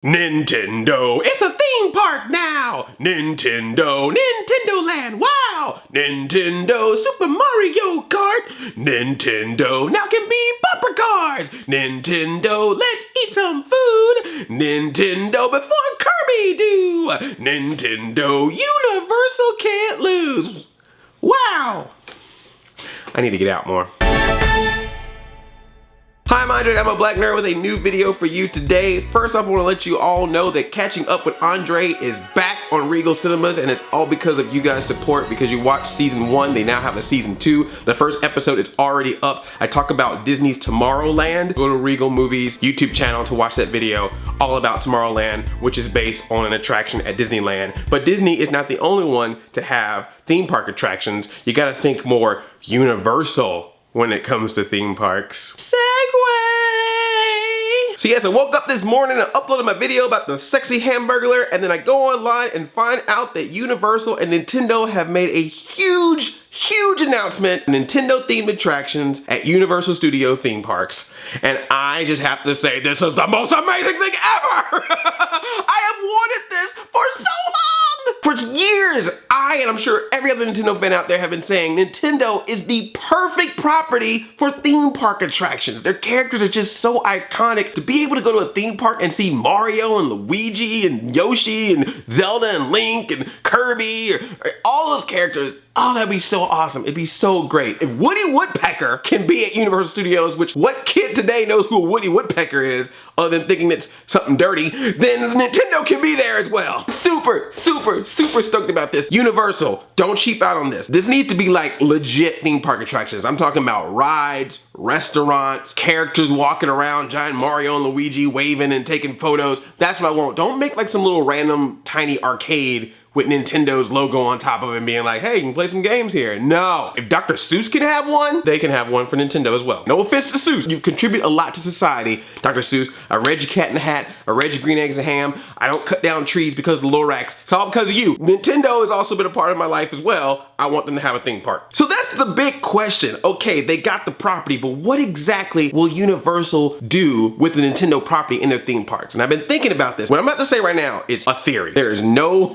Nintendo, it's a theme park now! Nintendo, Nintendo Land, wow! Nintendo, Super Mario Kart! Nintendo, now can be bumper cars! Nintendo, let's eat some food! Nintendo, before Kirby do! Nintendo, Universal can't lose! Wow! I need to get out more. Hi, I'm Andre, I'm a black nerd with a new video for you today. First off, I want to let you all know that Catching Up with Andre is back on Regal Cinemas, and it's all because of you guys' support. Because you watched season 1, they now have a season 2. The first episode is already up. I talk about Disney's Tomorrowland. Go to Regal Movies YouTube channel to watch that video all about Tomorrowland, which is based on an attraction at Disneyland. But Disney is not the only one to have theme park attractions. You gotta think more Universal when it comes to theme parks. Segway! So yes, I woke up this morning and uploaded my video about the sexy Hamburglar, and then I go online and find out that Universal and Nintendo have made a huge announcement, Nintendo themed attractions at Universal Studio theme parks. And I just have to say, this is the most amazing thing ever! I have wanted this for so long! For years, and I'm sure every other Nintendo fan out there have been saying Nintendo is the perfect property for theme park attractions. Their characters are just so iconic. To be able to go to a theme park and see Mario and Luigi and Yoshi and Zelda and Link and Kirby, or all those characters, oh, that'd be so awesome. It'd be so great. If Woody Woodpecker can be at Universal Studios, which what kid today knows who a Woody Woodpecker is, other than thinking it's something dirty, then Nintendo can be there as well. Super stoked about this. Universal, don't cheap out on this. This needs to be like legit theme park attractions. I'm talking about rides, restaurants, characters walking around, giant Mario and Luigi waving and taking photos. That's what I want. Don't make like some little random tiny arcade with Nintendo's logo on top of it and being like, hey, you can play some games here. No. If Dr. Seuss can have one, they can have one for Nintendo as well. No offense to Seuss. You contribute a lot to society, Dr. Seuss. I read your Cat in the Hat. I read your Green Eggs and Ham. I don't cut down trees because of the Lorax. It's all because of you. Nintendo has also been a part of my life as well. I want them to have a theme park. So that's the big question. Okay, they got the property, but what exactly will Universal do with the Nintendo property in their theme parks? And I've been thinking about this. What I'm about to say right now is a theory. There is no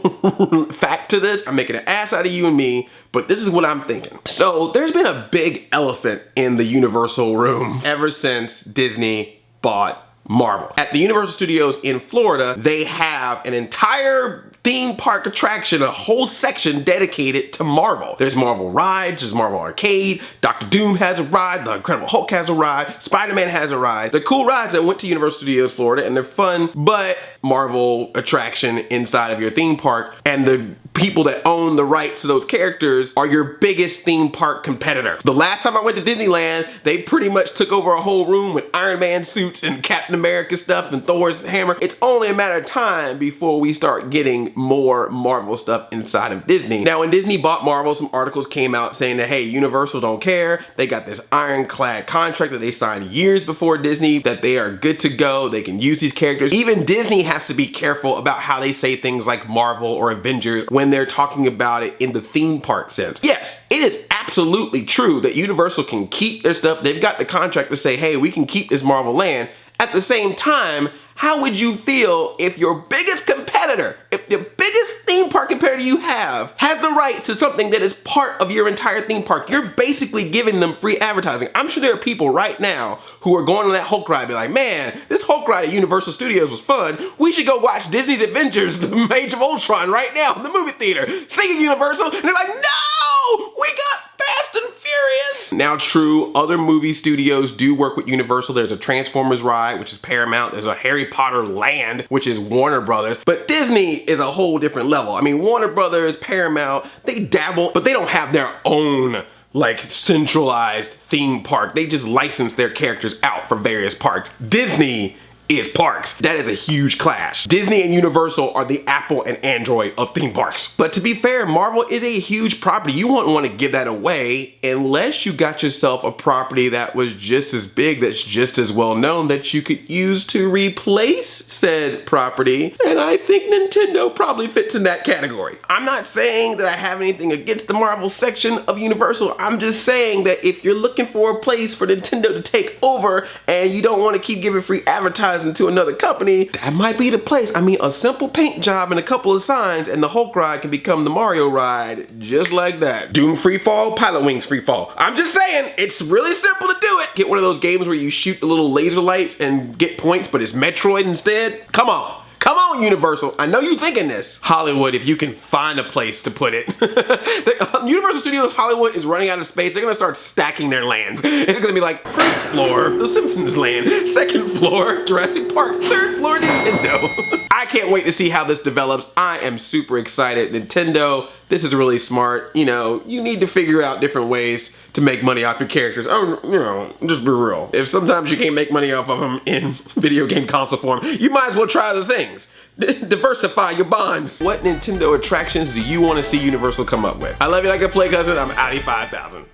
fact to this. I'm making an ass out of you and me, but this is what I'm thinking. So there's been a big elephant in the Universal room ever since Disney bought Marvel. At the Universal Studios in Florida, they have an entire theme park attraction, a whole section dedicated to Marvel. There's Marvel rides, there's Marvel Arcade, Doctor Doom has a ride, the Incredible Hulk has a ride, Spider-Man has a ride. They're cool rides that went to Universal Studios Florida and they're fun, but Marvel attraction inside of your theme park, and the people that own the rights to those characters are your biggest theme park competitor. The last time I went to Disneyland, they pretty much took over a whole room with Iron Man suits and Captain America stuff and Thor's hammer. It's only a matter of time before we start getting more Marvel stuff inside of Disney. Now, when Disney bought Marvel, some articles came out saying that, hey, Universal don't care. They got this ironclad contract that they signed years before Disney, that they are good to go. They can use these characters. Even Disney has to be careful about how they say things like Marvel or Avengers when they're talking about it in the theme park sense. Yes, it is absolutely true that Universal can keep their stuff. They've got the contract to say, hey, we can keep this Marvel land. At the same time, how would you feel if your biggest competitor, if the biggest theme park competitor you have, has the rights to something that is part of your entire theme park? You're basically giving them free advertising. I'm sure there are people right now who are going on that Hulk ride and be like, man, this Hulk ride at Universal Studios was fun. We should go watch Disney's Avengers, The Age of Ultron right now in the movie theater. Sing it, Universal. And they're like, no, we got Fast and Furious. Now, true, other movie studios do work with Universal. There's a Transformers ride, which is Paramount. There's a Harry Potter Land, which is Warner Brothers. But Disney is a whole different level. I mean, Warner Brothers, Paramount, they dabble, but they don't have their own like centralized theme park. They just license their characters out for various parks. Disney is parks. That is a huge clash. Disney and Universal are the Apple and Android of theme parks. But to be fair, Marvel is a huge property. You wouldn't want to give that away unless you got yourself a property that was just as big, that's just as well known, that you could use to replace said property. And I think Nintendo probably fits in that category. I'm not saying that I have anything against the Marvel section of Universal. I'm just saying that if you're looking for a place for Nintendo to take over and you don't want to keep giving free advertising franchise into another company, that might be the place. I mean, a simple paint job and a couple of signs and the Hulk ride can become the Mario ride just like that. Doom Freefall, Pilot Wings Freefall. I'm just saying, it's really simple to do it. Get one of those games where you shoot the little laser lights and get points, but it's Metroid instead. Come on. Come on, Universal. I know you're thinking this. Hollywood, if you can find a place to put it. Universal Studios Hollywood is running out of space. They're gonna start stacking their lands. It's gonna be like, first floor, The Simpsons land. Second floor, Jurassic Park. Third floor, Nintendo. I can't wait to see how this develops. I am super excited. Nintendo, this is really smart. You know, you need to figure out different ways to make money off your characters. Oh, you know, just be real. If sometimes you can't make money off of them in video game console form, you might as well try other things. Diversify your bonds. What Nintendo attractions do you want to see Universal come up with? I love you like a play cousin. I'm Audi 5000.